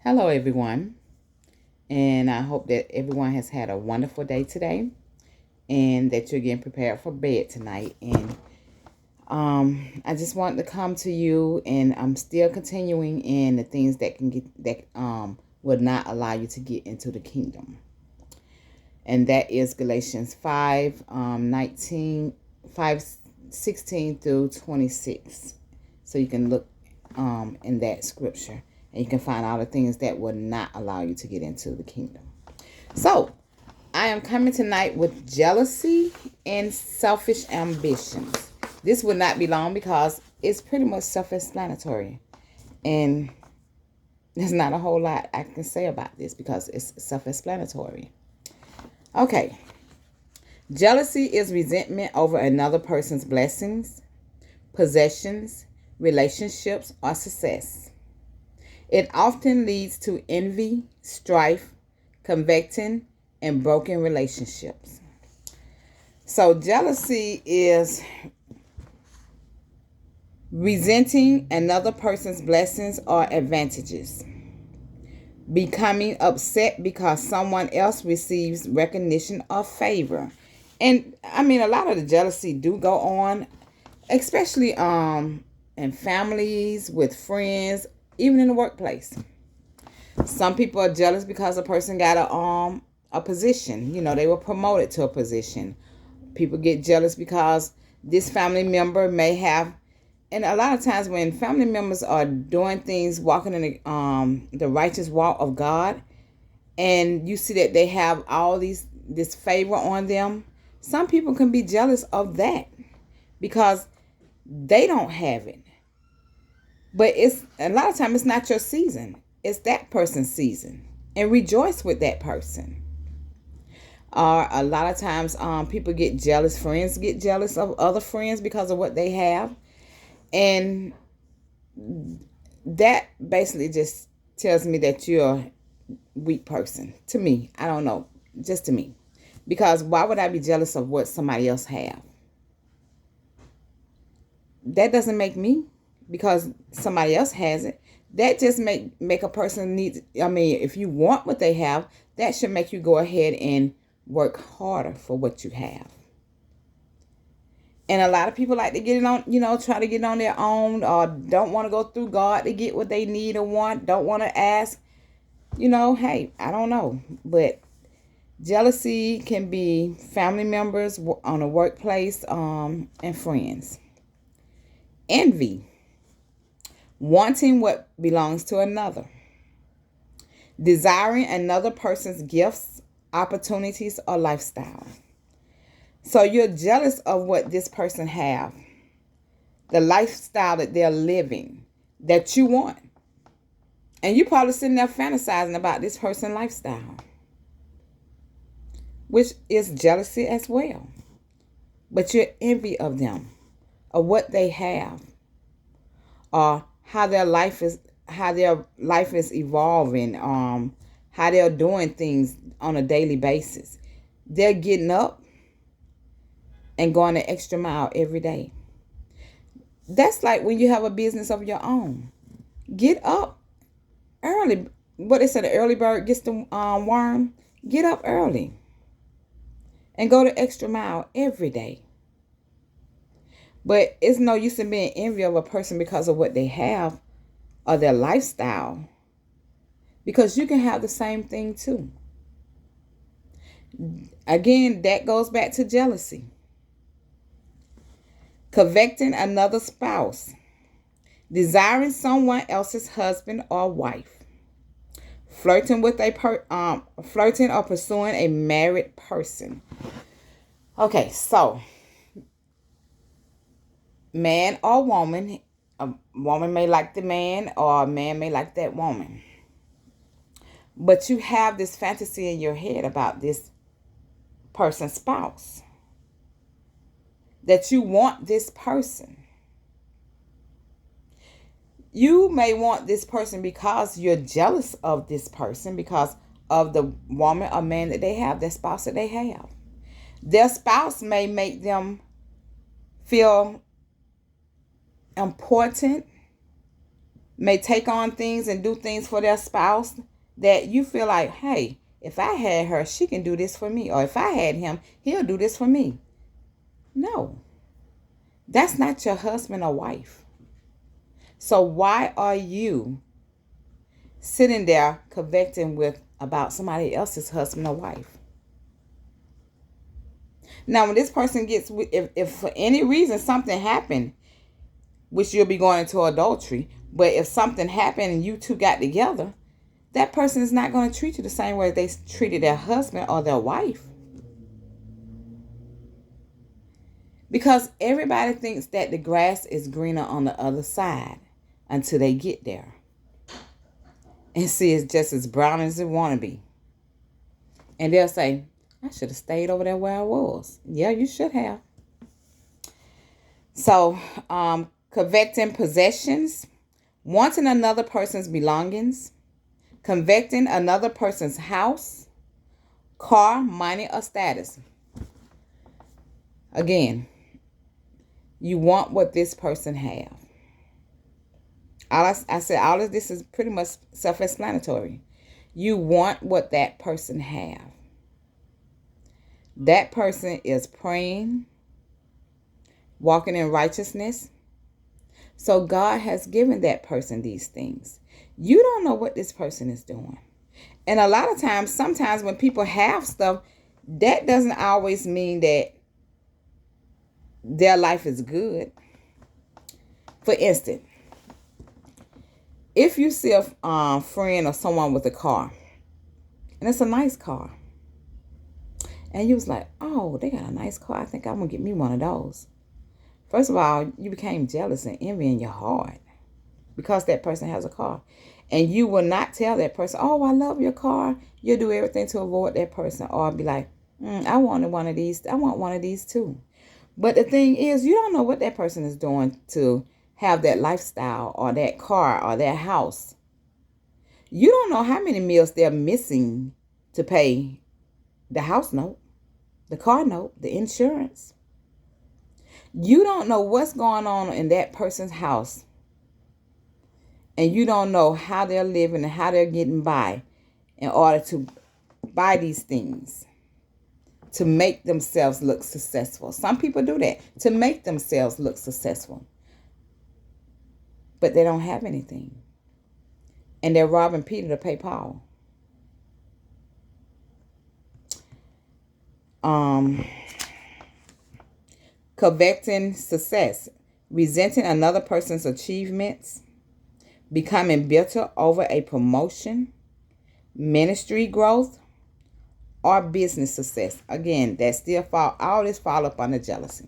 Hello, everyone, and I hope that everyone has had a wonderful day today and that you're getting prepared for bed tonight. And I just want to come to you, and I'm still continuing in the things that can get that will not allow you to get into the kingdom, and that is Galatians 5:16 through 26. So you can look in that scripture, and you can find all the things that will not allow you to get into the kingdom. So I am coming tonight with jealousy and selfish ambitions. This will not be long because it's pretty much self-explanatory, and there's not a whole lot I can say about this because it's self-explanatory. Okay. Jealousy is resentment over another person's blessings, possessions, relationships, or success. It often leads to envy, strife, coveting, and broken relationships. So, jealousy is resenting another person's blessings or advantages, becoming upset because someone else receives recognition or favor. And I mean, a lot of the jealousy do go on, especially in families, with friends, even in the workplace. Some people are jealous because a person got a position. You know, they were promoted to a position. People get jealous because this family member may have, and a lot of times when family members are doing things, walking in the righteous walk of God, and you see that they have all this favor on them, some people can be jealous of that because they don't have it. But it's a lot of times it's not your season. It's that person's season. And rejoice with that person. Or a lot of times people get jealous. Friends get jealous of other friends because of what they have. And that basically just tells me that you're a weak person. To me, I don't know. Just to me. Because why would I be jealous of what somebody else have? That doesn't make me, because somebody else has it. That just make a person need. I mean, if you want what they have, that should make you go ahead and work harder for what you have. And a lot of people like to get it on, try to get on their own, or don't want to go through God to get what they need or want. Don't want to ask. Hey, I don't know, but jealousy can be family members, on a workplace, and friends. Envy, wanting what belongs to another. Desiring another person's gifts, opportunities, or lifestyle. So you're jealous of what this person have, the lifestyle that they're living, that you want. And you probably sitting there fantasizing about this person's lifestyle, which is jealousy as well. But you're envy of them, of what they have, or how their life is evolving, how they're doing things on a daily basis. They're getting up and going the extra mile every day. That's like when you have a business of your own. Get up early. What they said, the early bird gets the worm. Get up early and go the extra mile every day. But it's no use in being envy of a person because of what they have or their lifestyle, because you can have the same thing too. Again, that goes back to jealousy. Coveting another spouse, desiring someone else's husband or wife, flirting or pursuing a married person. Okay, so man or woman, a woman may like the man, or a man may like that woman. But you have this fantasy in your head about this person's spouse, that you want this person. You may want this person because you're jealous of this person because of the woman or man that they have, their spouse that they have. Their spouse may make them feel important, may take on things and do things for their spouse that you feel like, hey, if I had her, she can do this for me. Or if I had him, he'll do this for me. No, that's not your husband or wife. So why are you sitting there connecting with about somebody else's husband or wife? Now, when this person gets, if for any reason something happened, which you'll be going into adultery, but if something happened and you two got together, that person is not going to treat you the same way they treated their husband or their wife. Because everybody thinks that the grass is greener on the other side until they get there. And see, it's just as brown as it want to be. And they'll say, I should have stayed over there where I was. Yeah, you should have. So, coveting possessions, wanting another person's belongings, coveting another person's house, car, money, or status. Again, you want what this person have. I said all of this is pretty much self-explanatory. You want what that person have. That person is praying, walking in righteousness. So God has given that person these things. You don't know what this person is doing. And a lot of times, sometimes when people have stuff, that doesn't always mean that their life is good. For instance, if you see a friend or someone with a car, and it's a nice car, and you was like, oh, they got a nice car, I think I'm going to get me one of those. First of all, you became jealous and envy in your heart because that person has a car. And you will not tell that person, oh, I love your car. You'll do everything to avoid that person. Or be like, I wanted one of these. I want one of these too. But the thing is, you don't know what that person is doing to have that lifestyle or that car or that house. You don't know how many meals they're missing to pay the house note, the car note, the insurance. You don't know what's going on in that person's house. And you don't know how they're living and how they're getting by in order to buy these things to make themselves look successful. Some people do that to make themselves look successful. But they don't have anything. And they're robbing Peter to pay Paul. Coveting success, resenting another person's achievements, becoming bitter over a promotion, ministry growth, or business success. Again, that still all this fall up under jealousy.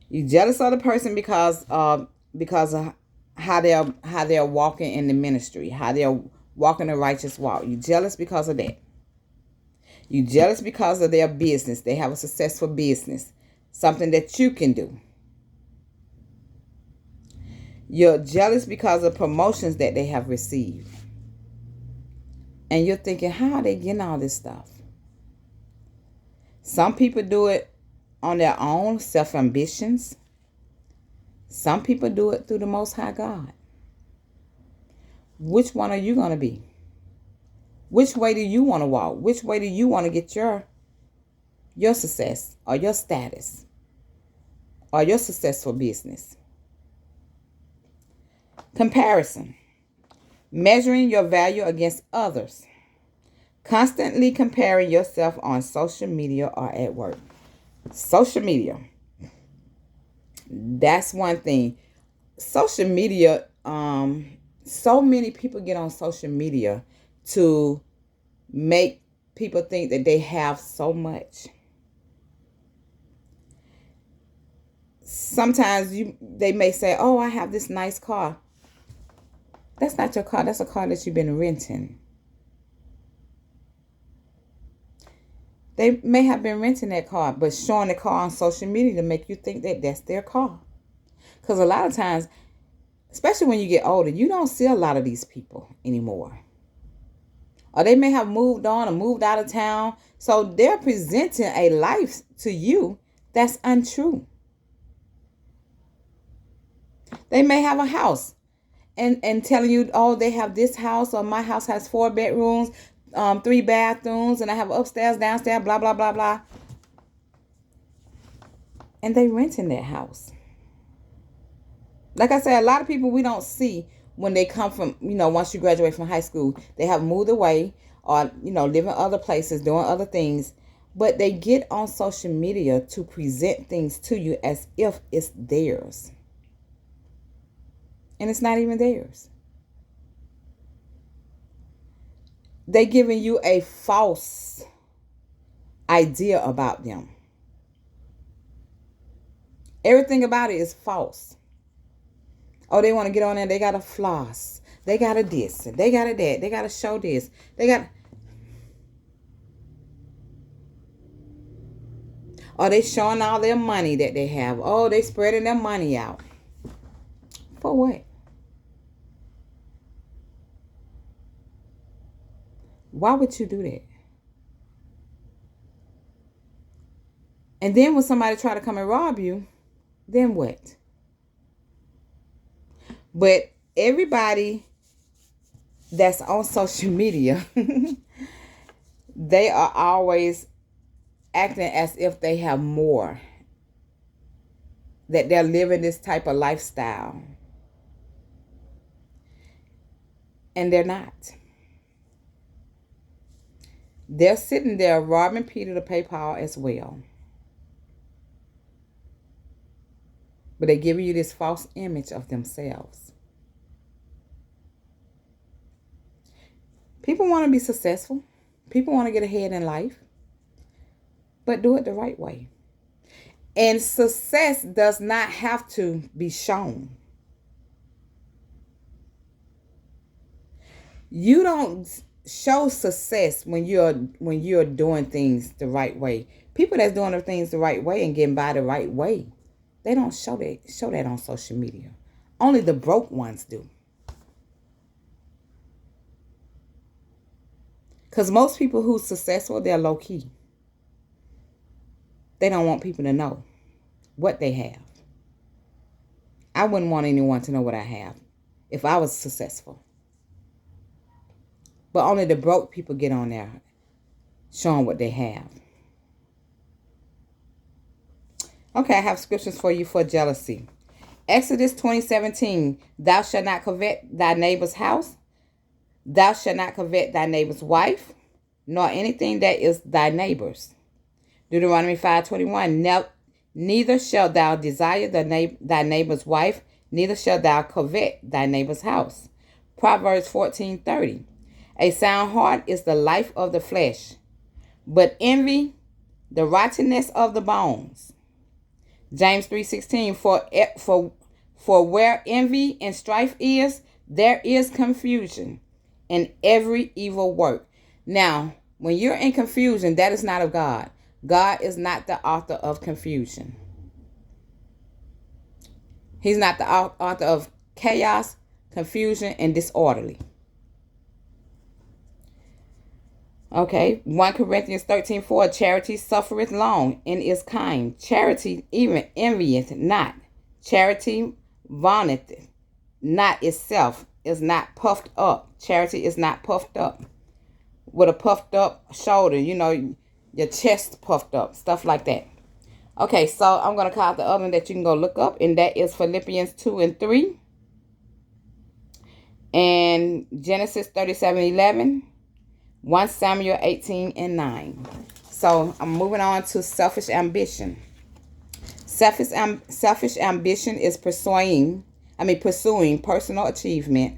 You jealous of the person because of how they're walking in the ministry, how they're walking the righteous walk. You jealous because of that. You jealous because of their business. They have a successful business, something that you can do. You're jealous because of promotions that they have received. And you're thinking, how are they getting all this stuff? Some people do it on their own self-ambitions. Some people do it through the Most High God. Which one are you going to be? Which way do you want to walk? Which way do you want to get your success or your status or your successful business? Comparison. Measuring your value against others. Constantly comparing yourself on social media or at work. Social media. That's one thing. Social media, so many people get on social media to make people think that they have so much. Sometimes they may say, oh, I have this nice car. That's not your car. That's a car that you've been renting. They may have been renting that car, but showing the car on social media to make you think that that's their car. Because a lot of times, especially when you get older, you don't see a lot of these people anymore. Or they may have moved on or moved out of town. So they're presenting a life to you that's untrue. They may have a house and telling you, oh, they have this house, or my house has 4 bedrooms, 3 bathrooms, and I have upstairs, downstairs, blah, blah, blah, blah. And they renting that house. Like I said, a lot of people we don't see when they come from, once you graduate from high school, they have moved away or, live in other places, doing other things. But they get on social media to present things to you as if it's theirs. And it's not even theirs. They giving you a false idea about them. Everything about it is false. Oh, they want to get on there. They got to floss. They got to this. They got to that. They got to show this. They got. Oh, they showing all their money that they have. Oh, they spreading their money out. For what? Why would you do that? And then when somebody try to come and rob you, then what? But everybody that's on social media, they are always acting as if they have more, that they're living this type of lifestyle. And they're not. They're sitting there robbing Peter to pay Paul as well. But they're giving you this false image of themselves. People want to be successful. People want to get ahead in life. But do it the right way. And success does not have to be shown. You don't show success when you're doing things the right way. People that's doing the things the right way and getting by the right way, they don't show that on social media. Only the broke ones do. Because most people who's successful, they're low key. They don't want people to know what they have. I wouldn't want anyone to know what I have if I was successful. But only the broke people get on there showing what they have. Okay, I have scriptures for you for jealousy. Exodus 20:17, thou shalt not covet thy neighbor's house. Thou shalt not covet thy neighbor's wife, nor anything that is thy neighbor's. Deuteronomy 5:21, neither shalt thou desire thy neighbor's wife, neither shalt thou covet thy neighbor's house. Proverbs 14:30, a sound heart is the life of the flesh, but envy the rottenness of the bones. James 3:16, for where envy and strife is, there is confusion in every evil work. Now, when you're in confusion, that is not of God. God is not the author of confusion. He's not the author of chaos, confusion, and disorderly. Okay, 1 Corinthians 13:4, charity suffereth long and is kind. Charity even envieth not. Charity vaunteth not itself, is not puffed up. Charity is not puffed up. With a puffed up shoulder, your chest puffed up, stuff like that. Okay, so I'm going to call out the other one that you can go look up, and that is Philippians 2:3. And Genesis 37:11. 1 Samuel 18:9. So I'm moving on to selfish ambition. Selfish ambition is pursuing personal achievement,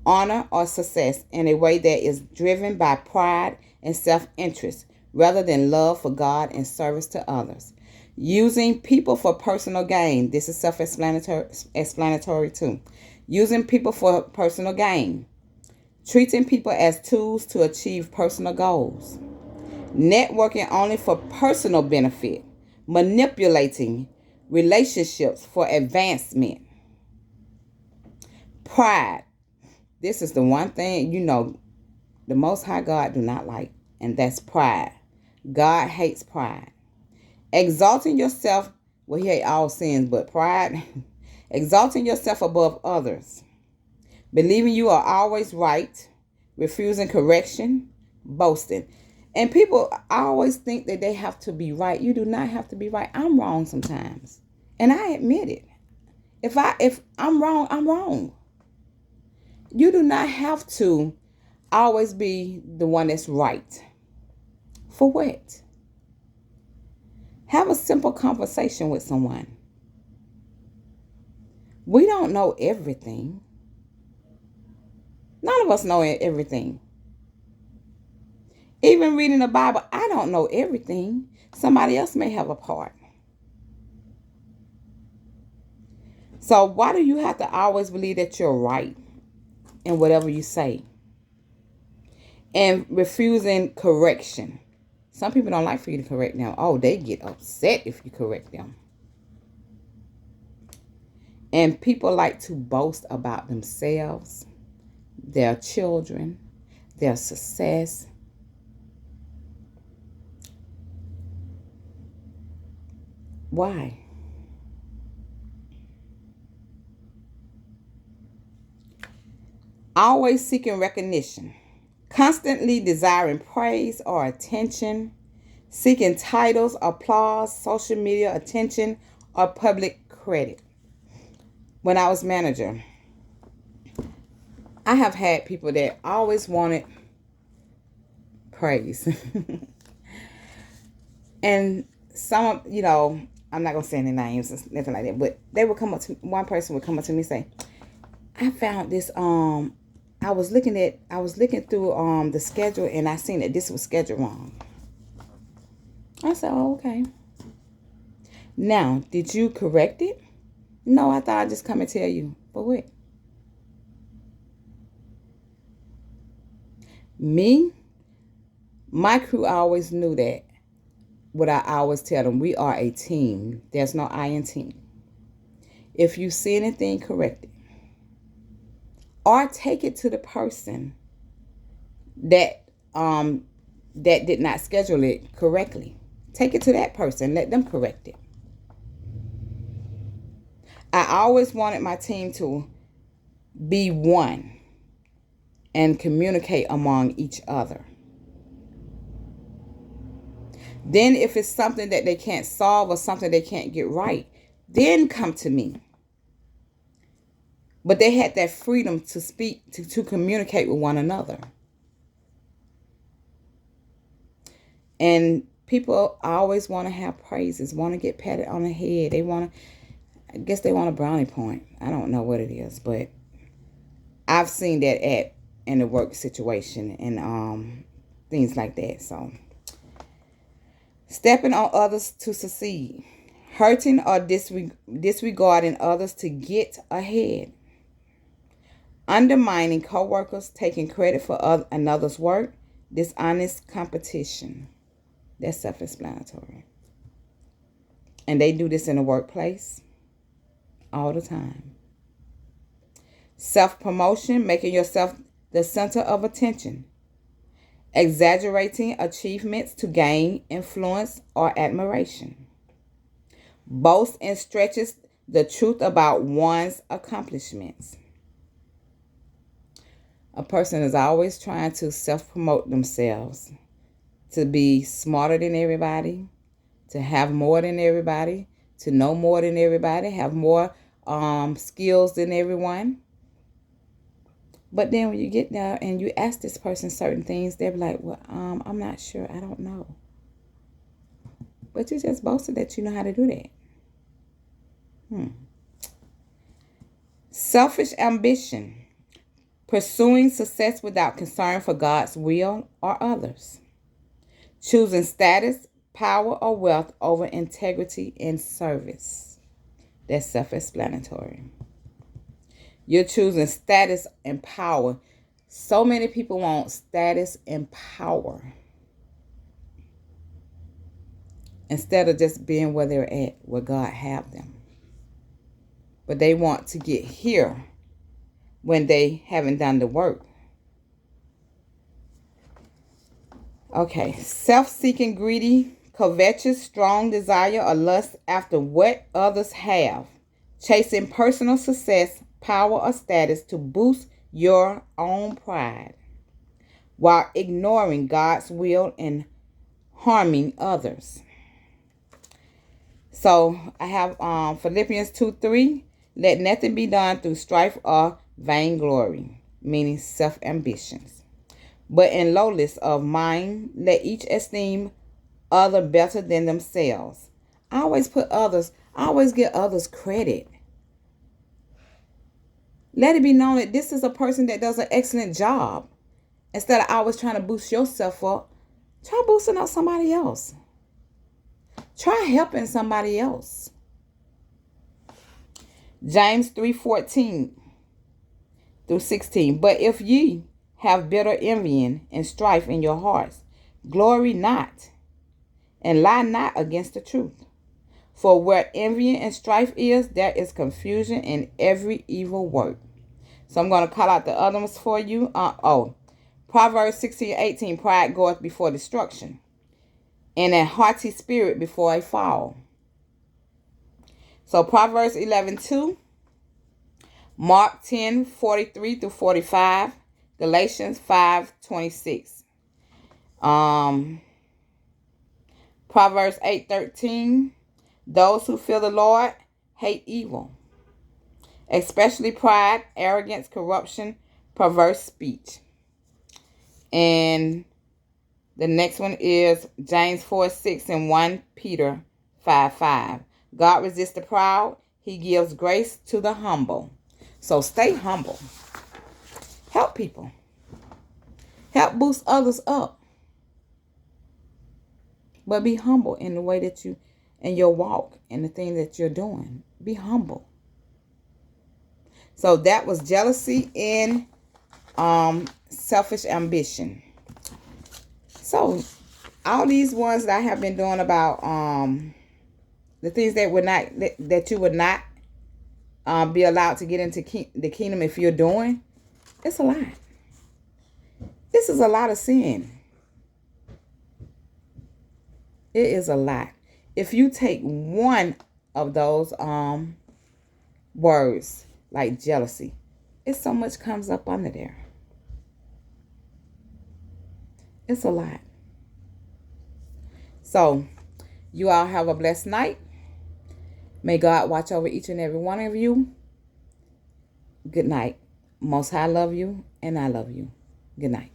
honor, or success in a way that is driven by pride and self-interest rather than love for God and service to others. Using people for personal gain. This is self-explanatory too. Using people for personal gain. Treating people as tools to achieve personal goals. Networking only for personal benefit. Manipulating relationships for advancement. Pride. This is the one thing, the Most High God do not like, and that's pride. God hates pride. Exalting yourself, he hates all sins, but pride. exalting yourself above others, believing you are always right, refusing correction, boasting. And people always think that they have to be right. You do not have to be right. I'm wrong sometimes, and I admit it. If I'm wrong, I'm wrong. You do not have to always be the one that's right. For what? Have a simple conversation with someone. We don't know everything. None of us know everything. Even reading the Bible, I don't know everything. Somebody else may have a part. So why do you have to always believe that you're right in whatever you say? And refusing correction. Some people don't like for you to correct them. Oh, they get upset if you correct them. And people like to boast about themselves, their children, their success. Why? Always seeking recognition, constantly desiring praise or attention, seeking titles, applause, social media attention, or public credit. When I was manager, I have had people that always wanted praise. And some, I'm not going to say any names, nothing like that, but they would come up to, one person would come up to me and say, I found this, I was looking through the schedule, and I seen that this was scheduled wrong. I said, oh, okay. Now, did you correct it? No, I thought I'd just come and tell you. For what? Me, my crew always knew that. What I always tell them, we are a team. There's no I in team. If you see anything, correct it. Or take it to the person that did not schedule it correctly. Take it to that person. Let them correct it. I always wanted my team to be one and communicate among each other. Then if it's something that they can't solve or something they can't get right, then come to me. But they had that freedom to speak, to communicate with one another. And people always want to have praises, want to get patted on the head. I guess they want a brownie point. I don't know what it is, but I've seen that in the work situation and things like that. So, stepping on others to succeed, hurting or disregarding others to get ahead, undermining coworkers, taking credit for another's work, dishonest competition. That's self-explanatory. And they do this in the workplace all the time. Self-promotion, making yourself the center of attention. Exaggerating achievements to gain influence or admiration. Boast and stretches the truth about one's accomplishments. A person is always trying to self-promote themselves, to be smarter than everybody, to have more than everybody, to know more than everybody, have more skills than everyone. But then when you get there and you ask this person certain things, they'll be like, well, I'm not sure. I don't know. But you just boasted that you know how to do that. Selfish ambition. Pursuing success without concern for God's will or others. Choosing status, power, or wealth over integrity and service. That's self-explanatory. You're choosing status and power. So many people want status and power instead of just being where they're at, where God have them. But they want to get here when they haven't done the work. Okay, self-seeking, greedy, covetous, strong desire or lust after what others have, chasing personal success, power, or status to boost your own pride, while ignoring God's will and harming others. So I have Philippians 2:3. Let nothing be done through strife or vainglory, meaning self-ambitions, but in lowliness of mind, let each esteem other better than themselves. I always give others credit. Let it be known that this is a person that does an excellent job. Instead of always trying to boost yourself up, try boosting up somebody else. Try helping somebody else. James 3:14 through 16. But if ye have bitter envying and strife in your hearts, glory not, and lie not against the truth. For where envying and strife is, there is confusion in every evil work. So I'm going to call out the other ones for you. Proverbs 16:18. Pride goeth before destruction, and a haughty spirit before a fall. So Proverbs 11:2, Mark 10:43 through 45, Galatians 5:26. Proverbs 8:13. Those who fear the Lord hate evil, especially pride, arrogance, corruption, perverse speech. And the next one is James 4:6 and 1 Peter 5:5. God resists the proud. He gives grace to the humble. So stay humble. Help people. Help boost others up. But be humble in the way that you, in your walk, and the thing that you're doing. Be humble. So that was jealousy and selfish ambition. So all these ones that I have been doing about the things that you would not be allowed to get into the kingdom if you're doing, it's a lot. This is a lot of sin. It is a lot. If you take one of those words, like jealousy, it's so much comes up under there. It's a lot. So you all have a blessed night. May God watch over each and every one of you. Good night. Most High love you, and I love you. Good night.